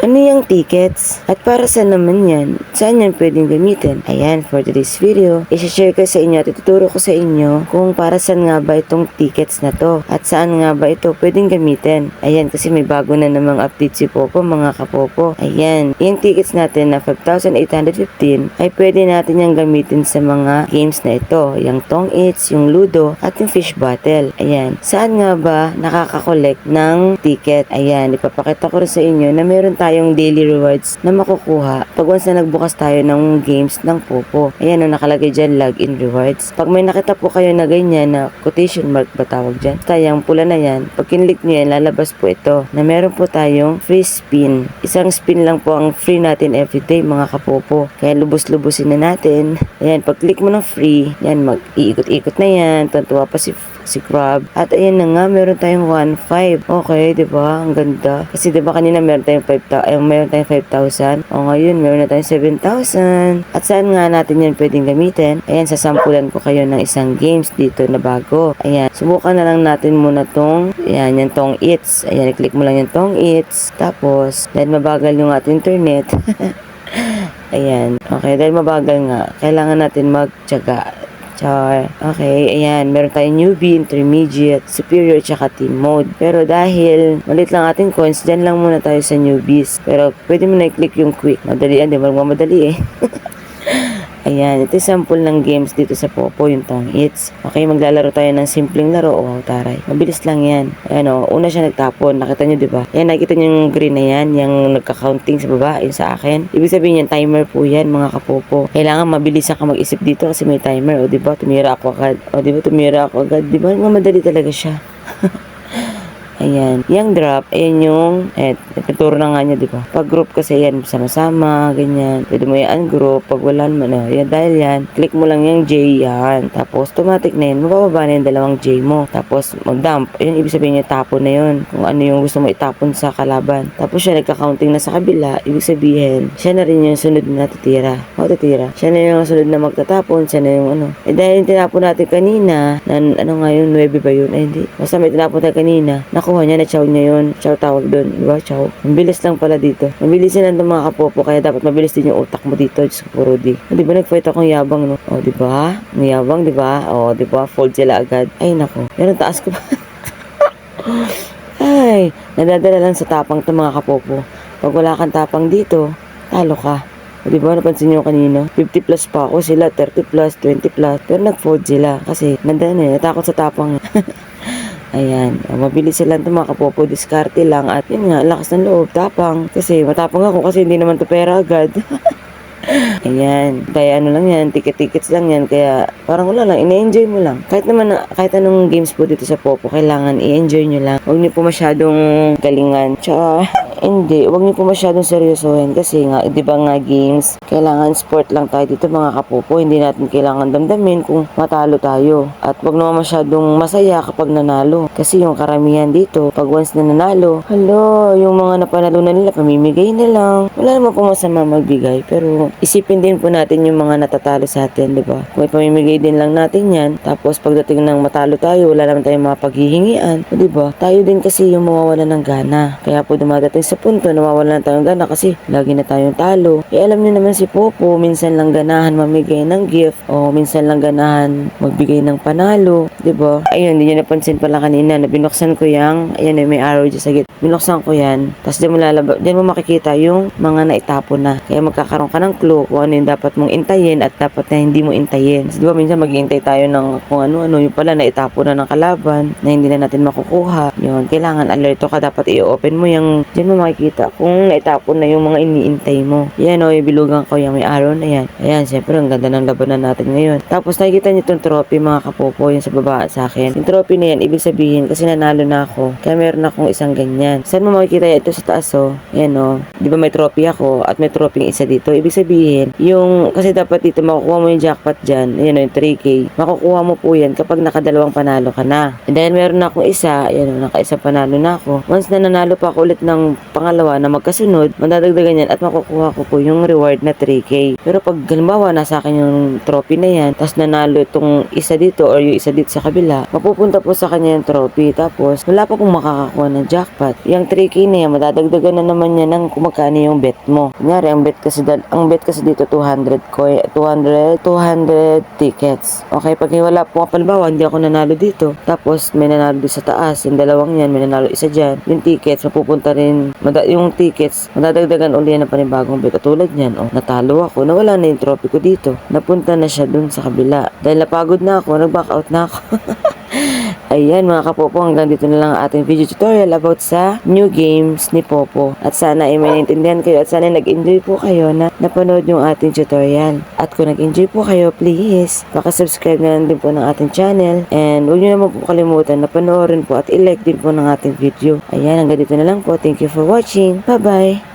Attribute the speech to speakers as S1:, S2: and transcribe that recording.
S1: Ano yung tickets? At para saan naman yan? Saan yan pwedeng gamitin? Ayan, for today's video, i-share ko sa inyo at ituturo ko sa inyo kung para saan nga ba itong tickets na to at saan nga ba ito pwedeng gamitin. Ayan, kasi may bago na namang update si Popo, mga kapopo. Ayan, yung tickets natin na 5,815 ay pwede natin yung gamitin sa mga games na ito. Yung Tong Eats, yung Ludo, at yung Fish Battle. Ayan, saan nga ba nakaka-collect ng ticket? Ayan, ipapakita ko rin sa inyo na meron tayong daily rewards na makukuha pag once na nagbukas tayo ng games ng Popo. Ayan, nakalagay dyan, login rewards. Pag may nakita po kayo na ganyan na quotation mark ba tawag dyan, tayang pula na yan, pag kinlik nyo yan, lalabas po ito na meron po tayong free spin. Isang spin lang po ang free natin everyday, mga kapopo. Kaya lubos-lubusin na natin. Ayan, pag click mo ng free, yan, mag-iikot-ikot na yan. Tantuwa pa si Crab. At ayan na nga, meron tayong 1.5. Okay, di ba? Ang ganda. Kasi di ba kanina meron tayong 5,000. O ngayon, meron na tayong 7,000. At saan nga natin yan pwedeng gamitin? Ayan, sasampulan ko kayo ng isang games dito na bago. Ayan, subukan na lang natin muna tong, ayan, yung Tong Eats. Ayan, i-click mo lang yung Tong Eats. Tapos, dahil mabagal yung ating internet, ayan, okay, dahil mabagal nga, kailangan natin magtiyaga. Char. Okay, ayan. Meron tayong newbie, intermediate, superior, tsaka team mode. Pero dahil malit lang ating coins, dyan lang muna tayo sa newbies. Pero pwede mo na i-click yung quick. Madali yan, di ba? Magmamadali eh. Ayan, ito yung sample ng games dito sa Popo, yung Tong Eats. Okay, maglalaro tayo ng simpleng laro. Wow, taray. Mabilis lang yan. Ayan o, una siya nagtapon. Nakita nyo, diba? Ayan, nakikita nyo yung green na yan, yung nagka-counting sa baba, yung sa akin. Ibig sabihin yan, timer po yan, mga kapopo. Kailangan mabilis ka mag-isip dito kasi may timer. O, diba? Tumira ako agad. O, diba? Tumira ako agad. Diba? Mamadali talaga siya. Ayan. Yung drop, ayan yung, ituturo na nga niya, di ba? Pag group kasi yan, sama-sama, ganyan. Pwede mo yan group, pag wala naman, yan, dahil yan, click mo lang yung J yan. Tapos, automatic na yun, mabababa na yung dalawang J mo. Tapos, mag-dump. Ayun, ibig sabihin niya, tapon na yun. Kung ano yung gusto mo itapon sa kalaban. Tapos, siya nagka-counting na sa kabila, ibig sabihin, siya na rin yung sunod na titira. O, titira. Siya na yung sunod na magtatapon, siya na yung ano. Dahil yung tinapon natin kanina, na, ano nga yun, 9 ba yun? Ay, hindi. Basta may tinapon tayo kanina, nakuha niya, na-chow niya yun. Chow tawag doon. Diba? Chow. Mabilis lang pala dito. Mabilis yan ang mga kapopo. Kaya dapat mabilis din yung utak mo dito. Diyos ko, Rudy. Diba nag-fight akong yabang, no? O, diba? Ang yabang, diba? O, diba? Fold sila agad. Ay, nako. Yan ang taas ko pa. Ay, nadadala lang sa tapang to mga kapopo. Pag wala kang tapang dito, talo ka. O, diba? Napansin nyo kanina? 50 plus pa ako. Sila 30 plus, 20 plus. Pero nag-fold sila. Kasi, natakot sa tapang. Ayan, mabilis sila ito mga kapopo, diskarte lang at yun nga, lakas ng loob, tapang. Kasi matapang ako kasi hindi naman to pera agad. Ayan, kaya ano lang yan, tickets lang yan, kaya parang wala lang, ina-enjoy mo lang. Kahit naman, kahit anong games po dito sa Popo, kailangan i-enjoy nyo lang. Huwag nyo po masyadong galingan. Tsaka, hindi, huwag niyo po masyadong seryosohin kasi nga, di ba nga games, kailangan sport lang tayo dito mga kapopo, hindi natin kailangan damdamin kung matalo tayo. At huwag naman masyadong masaya kapag nanalo. Kasi yung karamihan dito, pag once na nanalo, hala, yung mga napanalo na nila, pamimigay na lang. Wala naman po masama magbigay, pero isipin din po natin yung mga natatalo sa atin, di ba? Kung pamimigay din lang natin yan, tapos pagdating ng matalo tayo, wala naman tayong mga paghihingian, di ba? Tayo din kasi yung mawawala ng gana. Kaya po dumadating sa punto nawawala na tayong gana kasi lagi na tayong talo. Alam niyo naman si Popo, minsan lang ganahan mamigay ng gift o minsan lang ganahan magbigay ng panalo, 'di ba? Ayun, hindi niyo napansin pala kanina na binuksan ko yang, ayan may arrow dyan sa gitna. Binuksan ko yan, tapos diyan mo makikita yung mga naitapon na. Kaya magkakaroon ka ng clue kung ano yung dapat mong intayin at dapat na hindi mo intayin. Kasi 'di ba minsan maghihintay tayo ng kung ano-ano, yung pala naitapon na ng kalaban na hindi na natin makukuha. Yun, kailangan alerto ka, dapat i-open mo yung diyan mo makikita kung naitapon na yung mga iniintay mo. Yan o, ibilugan ko yung may arrow na yan. Ayan, siyempre, ang ganda ng labanan natin ngayon. Tapos, nakikita niyo itong trophy, mga kapopo, yung sa baba sa akin. Yung trophy na yan, ibig sabihin, kasi nanalo na ako. Kaya meron akong isang ganyan. Saan mo makikita yan? Ito sa taas o. Yan o. Di ba may trophy ako at may trophy isa dito. Ibig sabihin, yung, kasi dapat dito, makukuha mo yung jackpot dyan. Yan o, yung 3K. Makukuha mo po yan kapag nakadalawang panalo ka na. And dahil meron na akong isa, yan o, naka-isa panalo na ako. Once na nanalo pa ako ulit ng pangalawa na magkasunod, madadagdagan yan at makukuha ko po yung reward na 3K. Pero pag halimbawa nasa akin yung trophy na yan, tapos nanalo itong isa dito or yung isa dito sa kabila, mapupunta po sa kanya yung trophy. Tapos wala pa pong makakakuha ng jackpot. Yung 3K na yan, madadagdagan na naman yan ng kung magkano yung bet mo. Kunyari, ang bet kasi dito 200 tickets. Okay, pag wala po, halimbawa, hindi ako nanalo dito. Tapos may nanalo dito sa taas, yung dalawang yan, may nanalo isa dyan. Yung tickets, mapupunta rin, yung tickets, madadagdagan uli yan ng panibagong bet. Tulad yan, natalo ako, nawala na yung trophy ko dito. Napunta na siya dun sa kabila. Dahil napagod na ako, nag-back out na ako. Ayan mga kapopo, hanggang dito na lang ang ating video tutorial about sa new games ni Popo. At sana ay may naintindihan kayo at sana ay nag-enjoy po kayo na napanood yung ating tutorial. At kung nag-enjoy po kayo, please, subscribe na lang din po ng ating channel. And huwag nyo naman po kalimutan na panoorin po at i-like din po ng ating video. Ayan, hanggang dito na lang po. Thank you for watching. Bye-bye!